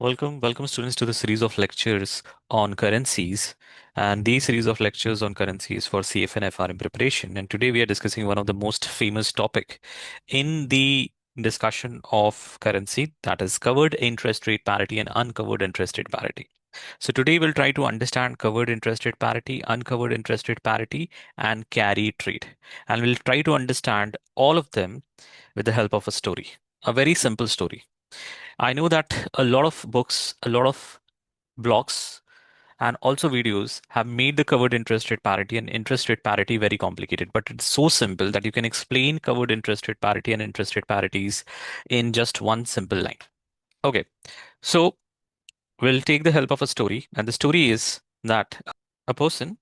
Welcome students to the series of lectures on currencies. And these series of lectures on currencies for CFA and FRM preparation. And today we are discussing one of the most famous topic in the discussion of currency, that is covered interest rate parity and uncovered interest rate parity. So today we'll try to understand covered interest rate parity, uncovered interest rate parity, and carry trade. And we'll try to understand all of them with the help of a story, a very simple story. I know that a lot of books, a lot of blogs, and also videos have made the covered interest rate parity and interest rate parity very complicated, but it's so simple that you can explain covered interest rate parity and interest rate parities in just one simple line. Okay, so we'll take the help of a story, and the story is that a person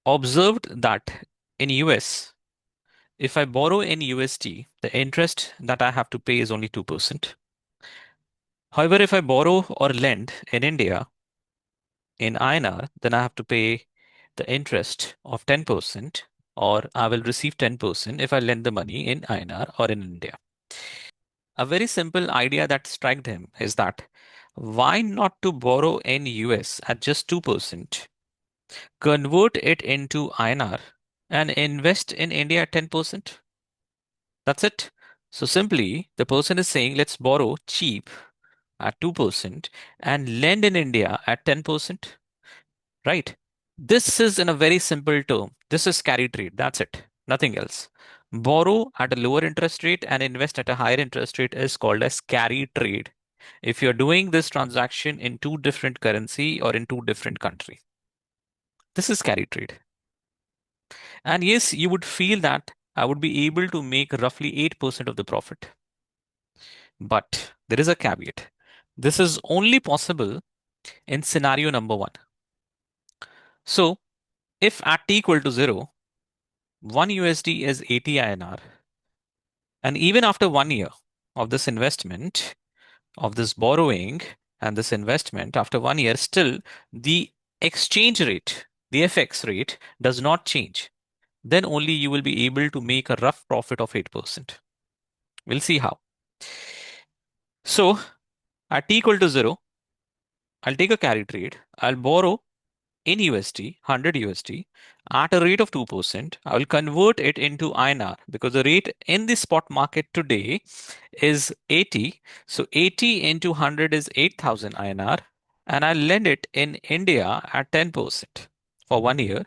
observed that in US, if I borrow in USD, the interest that I have to pay is only 2%. However, if I borrow or lend in India, in INR, then I have to pay the interest of 10%, or I will receive 10% if I lend the money in INR or in India. A very simple idea that struck him is that why not to borrow in US at just 2%, convert it into INR and invest in India at 10%? That's it. So simply, the person is saying, let's borrow cheap at 2% and lend in India at 10%. Right? This is in a very simple term. This is carry trade. That's it. Nothing else. Borrow at a lower interest rate and invest at a higher interest rate is called as carry trade. If you're doing this transaction in two different currency or in two different country, this is carry trade. And yes, you would feel that I would be able to make roughly 8% of the profit. But there is a caveat. This is only possible in scenario number one. So if at t equal to 0, 1 USD is 80 INR. And even after 1 year of this investment, of this borrowing and this investment, after 1 year, still the exchange rate, the FX rate does not change. Then only you will be able to make a rough profit of 8%. We'll see how. So at t equal to 0, I'll take a carry trade. I'll borrow in USD, 100 USD, at a rate of 2%. I will convert it into INR because the rate in the spot market today is 80. So 80 into 100 is 8,000 INR. And I lend it in India at 10% for 1 year.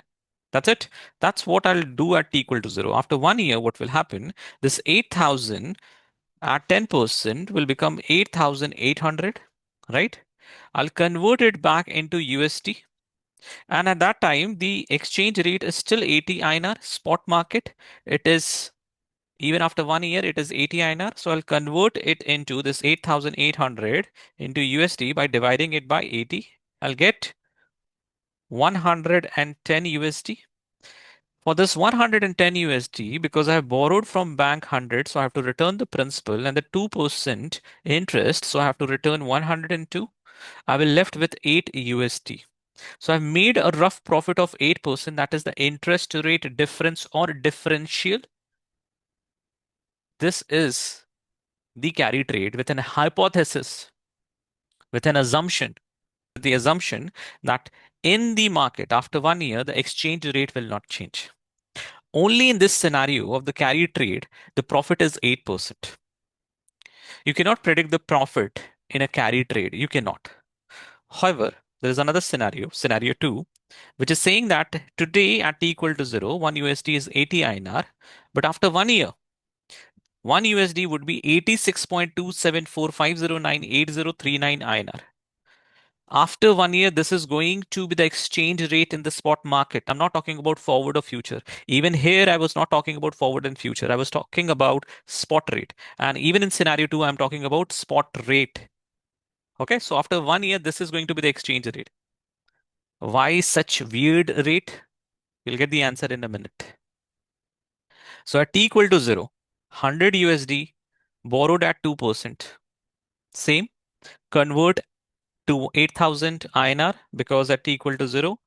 That's it. That's what I'll do at t equal to 0. After 1 year, what will happen? This 8,000 at 10% will become 8,800, right? I'll convert it back into USD. And at that time, the exchange rate is still 80 INR spot market. It is even after 1 year, it is 80 INR. So I'll convert it into this 8,800 into USD by dividing it by 80. I'll get 110 USD. For this 110 USD, because I have borrowed from bank 100, so I have to return the principal and the 2% interest, so I have to return 102. I will left with 8 USD. So I've made a rough profit of 8%. That is the interest rate difference or differential. This is the carry trade with an hypothesis, with an assumption, the assumption that in the market after 1 year, the exchange rate will not change. Only in this scenario of the carry trade, the profit is 8%. You cannot predict the profit in a carry trade. You cannot. However, there is another scenario, scenario two, which is saying that today at t equal to 0, 1 USD is 80 INR, but after 1 year, 1 USD would be 86.2745098,039 INR. After 1 year, this is going to be the exchange rate in the spot market. I'm not talking about forward or future. Even here, I was not talking about forward and future. I was talking about spot rate. And even in scenario two, I'm talking about spot rate. Okay, so after 1 year, this is going to be the exchange rate. Why such weird rate? We'll get the answer in a minute. So at t equal to 0, 100 USD borrowed at 2%. Same, convert to 8,000 INR because at t equal to 0,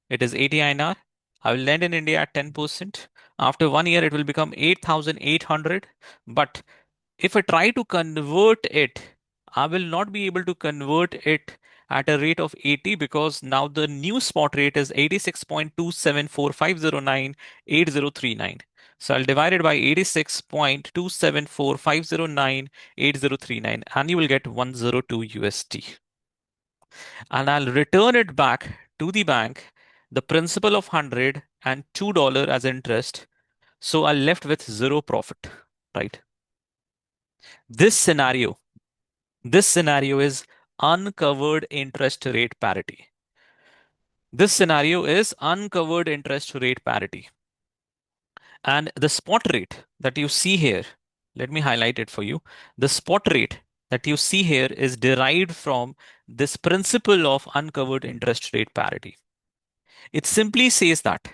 it is 80 INR. I will lend in India at 10%. After 1 year, it will become 8,800. But if I try to convert it I will not be able to convert it at a rate of 80 because now the new spot rate is 86.274509803.9. So I'll divide it by 86.274509803.9 and you will get 102 USD. And I'll return it back to the bank, the principal of 100 and $2 as interest. So I'm left with zero profit, right? This scenario, this scenario is uncovered interest rate parity. This scenario is uncovered interest rate parity. And the spot rate that you see here, let me highlight it for you. The spot rate that you see here is derived from this principle of uncovered interest rate parity. It simply says that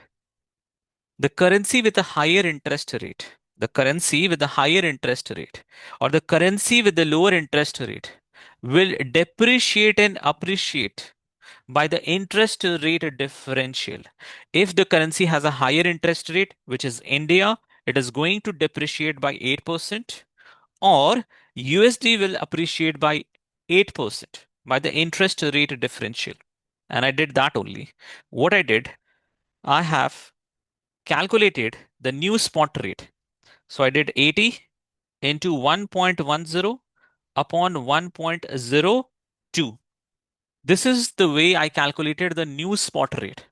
the currency with a higher interest rate, the currency with a higher interest rate, or the currency with the lower interest rate will depreciate and appreciate by the interest rate differential. If the currency has a higher interest rate, which is India, it is going to depreciate by 8%, or USD will appreciate by 8% by the interest rate differential. And I did that only. What I did, I have calculated the new spot rate. So I did 80 into 1.10 upon 1.02. This is the way I calculated the new spot rate.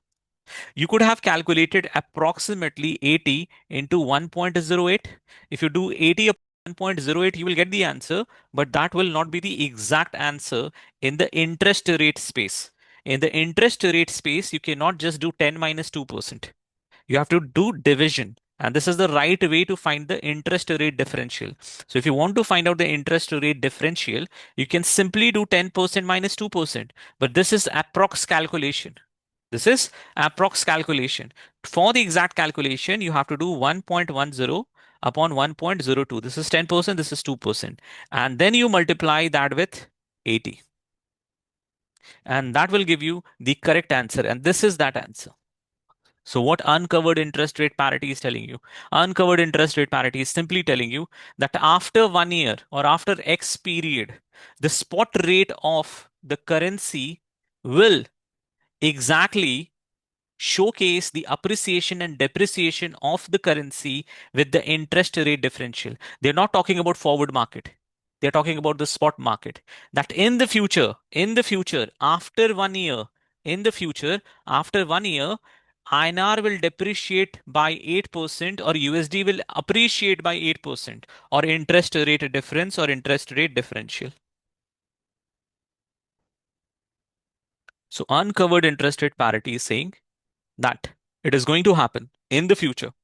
You could have calculated approximately 80 into 1.08. If you do 80 upon 1.08, you will get the answer, but that will not be the exact answer in the interest rate space. In the interest rate space, you cannot just do 10 minus 2%. You have to do division. And this is the right way to find the interest rate differential. So if you want to find out the interest rate differential, you can simply do 10% minus 2%. But this is approx calculation. This is approx calculation. For the exact calculation, you have to do 1.10 upon 1.02. This is 10%, this is 2%. And then you multiply that with 80. And that will give you the correct answer. And this is that answer. So what uncovered interest rate parity is telling you? Uncovered interest rate parity is simply telling you that after 1 year or after X period, the spot rate of the currency will exactly showcase the appreciation and depreciation of the currency with the interest rate differential. They're not talking about forward market. They're talking about the spot market. That in the future, after 1 year, in the future, after 1 year, INR will depreciate by 8% or USD will appreciate by 8% or interest rate difference or interest rate differential. So uncovered interest rate parity is saying that it is going to happen in the future.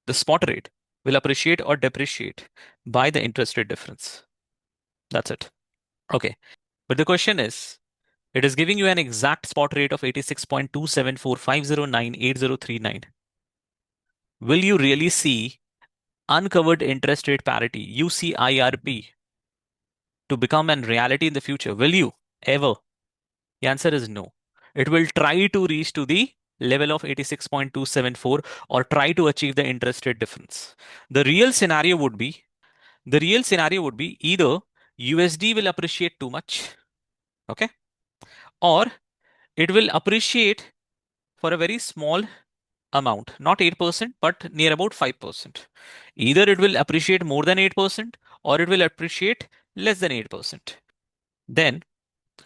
The spot rate will appreciate or depreciate by the interest rate difference. That's it. Okay. But the question is, it is giving you an exact spot rate of 86.274509803.9. Will you really see uncovered interest rate parity, UCIRP, to become a reality in the future? Will you ever? The answer is no. It will try to reach to the level of 86.274 or try to achieve the interest rate difference. The real scenario would be either USD will appreciate too much, okay, or it will appreciate for a very small amount, not 8%, but near about 5%. Either it will appreciate more than 8% or it will appreciate less than 8%. Then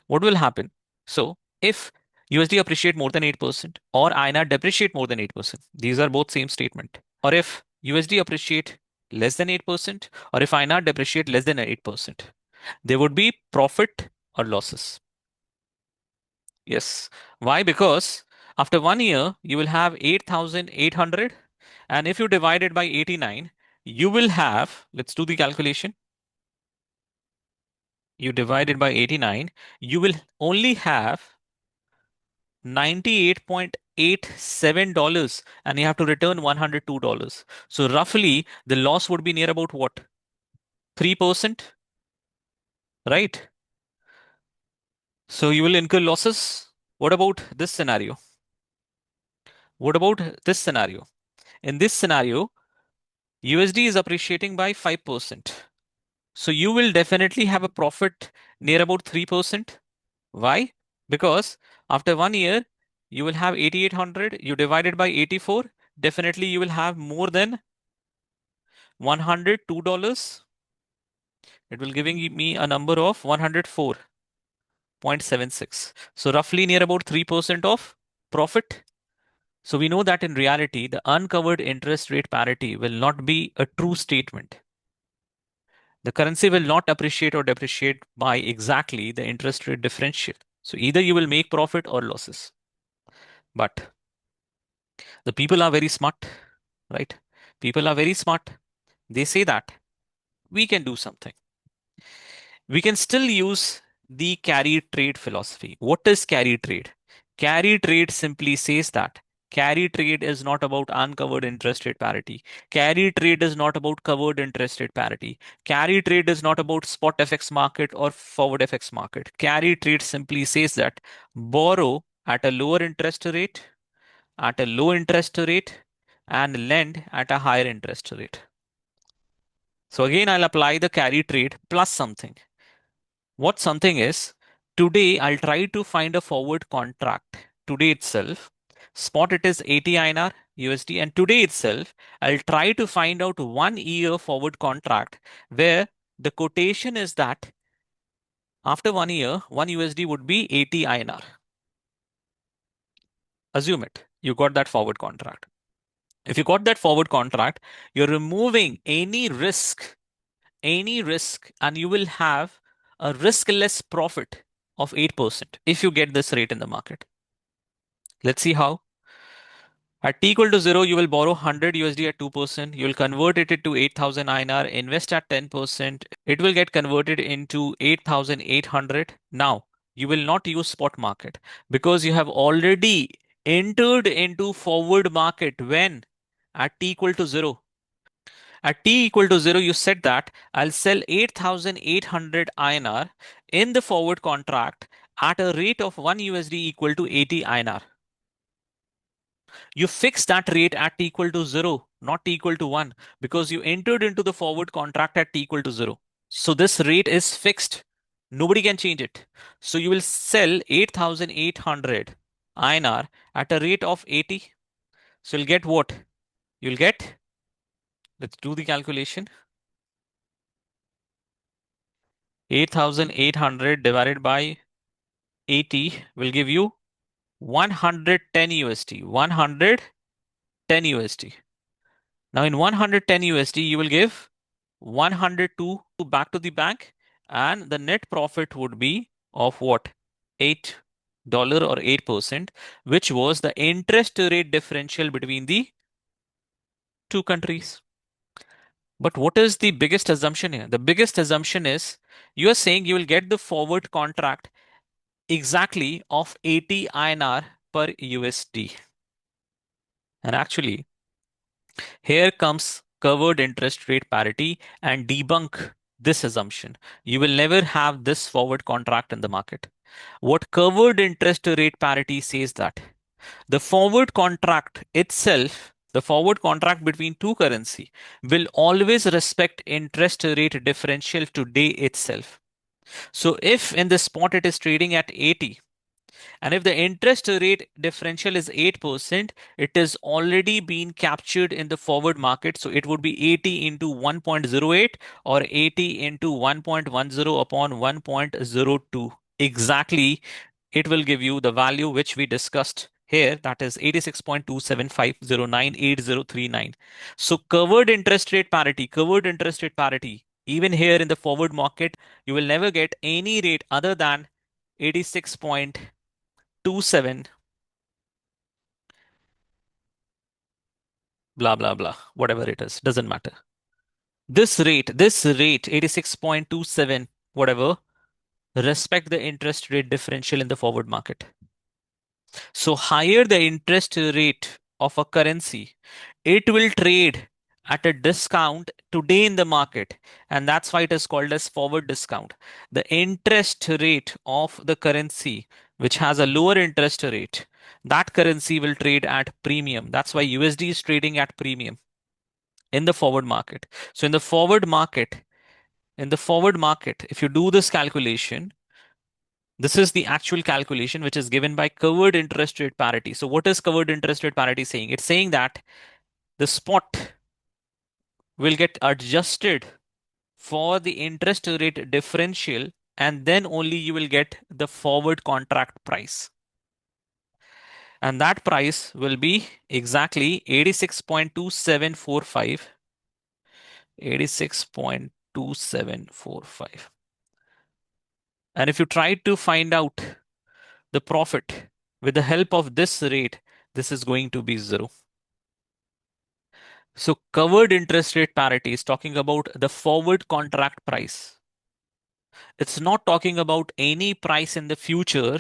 what will happen? So if USD appreciate more than 8% or INR depreciate more than 8%, these are both same statement. Or if USD appreciate less than 8% or if INR depreciate less than 8%, there would be profit or losses. Yes. Why? Because after 1 year, you will have 8,800. And if you divide it by 89, you will have, let's do the calculation. You divide it by 89, you will only have $98.87 and you have to return $102. So roughly the loss would be near about what? 3%, right? So you will incur losses. What about this scenario? What about this scenario? In this scenario, USD is appreciating by 5%. So you will definitely have a profit near about 3%. Why? Because after 1 year, you will have 8,800. You divide it by 84. Definitely, you will have more than $102. It will giving me a number of 104.76. So roughly near about 3% of profit. So we know that in reality, the uncovered interest rate parity will not be a true statement. The currency will not appreciate or depreciate by exactly the interest rate differential. So either you will make profit or losses. But the people are very smart, right? People are very smart. They say that we can do something. We can still use the carry trade philosophy. What is carry trade? Carry trade simply says that carry trade is not about uncovered interest rate parity. Carry trade is not about covered interest rate parity. Carry trade is not about spot FX market or forward FX market. Carry trade simply says that borrow at a lower interest rate, at a low interest rate, and lend at a higher interest rate. So again, I'll apply the carry trade plus something. What something is, today I'll try to find a forward contract today itself. Spot it is 80 INR USD, and today itself I'll try to find out 1 year forward contract where the quotation is that after 1 year, 1 USD would be 80 INR. Assume it. You got that forward contract. If you got that forward contract, you're removing any risk, and you will have a riskless profit of 8% if you get this rate in the market. Let's see how. At t equal to 0, you will borrow 100 USD at 2%. You will convert it into 8,000 INR, invest at 10%. It will get converted into 8,800. Now, you will not use spot market because you have already entered into forward market when at t equal to 0. At t equal to 0, you said that I'll sell 8,800 INR in the forward contract at a rate of 1 USD equal to 80 INR. You fix that rate at t equal to 0, not t equal to 1, because you entered into the forward contract at t equal to 0. So this rate is fixed. Nobody can change it. So you will sell 8,800 INR at a rate of 80. So you'll get what? You'll get, let's do the calculation. 8,800 divided by 80 will give you 110 USD. 110 USD. Now in 110 USD, you will give 102 back to the bank, and the net profit would be of what? $8 or 8%, which was the interest rate differential between the two countries. But what is the biggest assumption here? The biggest assumption is you are saying you will get the forward contract exactly of 80 INR per USD. And actually, here comes covered interest rate parity and debunk this assumption. You will never have this forward contract in the market. What covered interest rate parity says that the forward contract itself, the forward contract between two currency, will always respect interest rate differential today itself. So if in the spot it is trading at 80, and if the interest rate differential is 8%, it is already been captured in the forward market. So it would be 80 into 1.08 or 80 into 1.10 upon 1.02. Exactly, it will give you the value which we discussed here, that is 86.275098039. So covered interest rate parity, even here in the forward market, you will never get any rate other than 86.27 blah blah blah, whatever it is, doesn't matter. This rate 86.27 whatever, respect the interest rate differential in the forward market. So higher the interest rate of a currency, it will trade at a discount today in the market, and that's why it is called as forward discount. The interest rate of the currency which has a lower interest rate, that currency will trade at premium. That's why USD is trading at premium in the forward market. So in the forward market, in the forward market, if you do this calculation, this is the actual calculation which is given by covered interest rate parity. So what is covered interest rate parity saying? It's saying that the spot will get adjusted for the interest rate differential, and then only you will get the forward contract price. And that price will be exactly 86.2745. 86.2745. And if you try to find out the profit with the help of this rate, this is going to be zero. So covered interest rate parity is talking about the forward contract price. It's not talking about any price in the future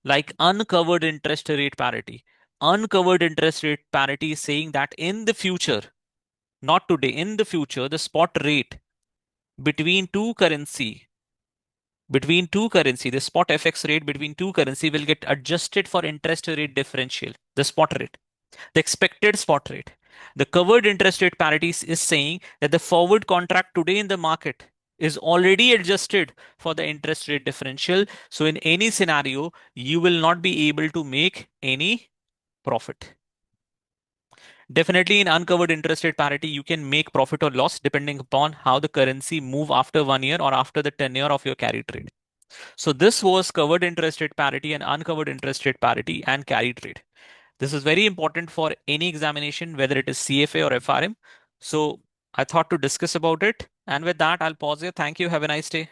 like uncovered interest rate parity. Uncovered interest rate parity is saying that in the future, not today, in the future, the spot rate between two currency, the spot FX rate between two currency will get adjusted for interest rate differential, the spot rate, the expected spot rate. The covered interest rate parity is saying that the forward contract today in the market is already adjusted for the interest rate differential. So in any scenario, you will not be able to make any profit. Definitely in uncovered interest rate parity, you can make profit or loss depending upon how the currency move after 1 year or after the tenure of your carry trade. So this was covered interest rate parity and uncovered interest rate parity and carry trade. This is very important for any examination, whether it is CFA or FRM. So I thought to discuss about it. And with that, I'll pause here. Thank you. Have a nice day.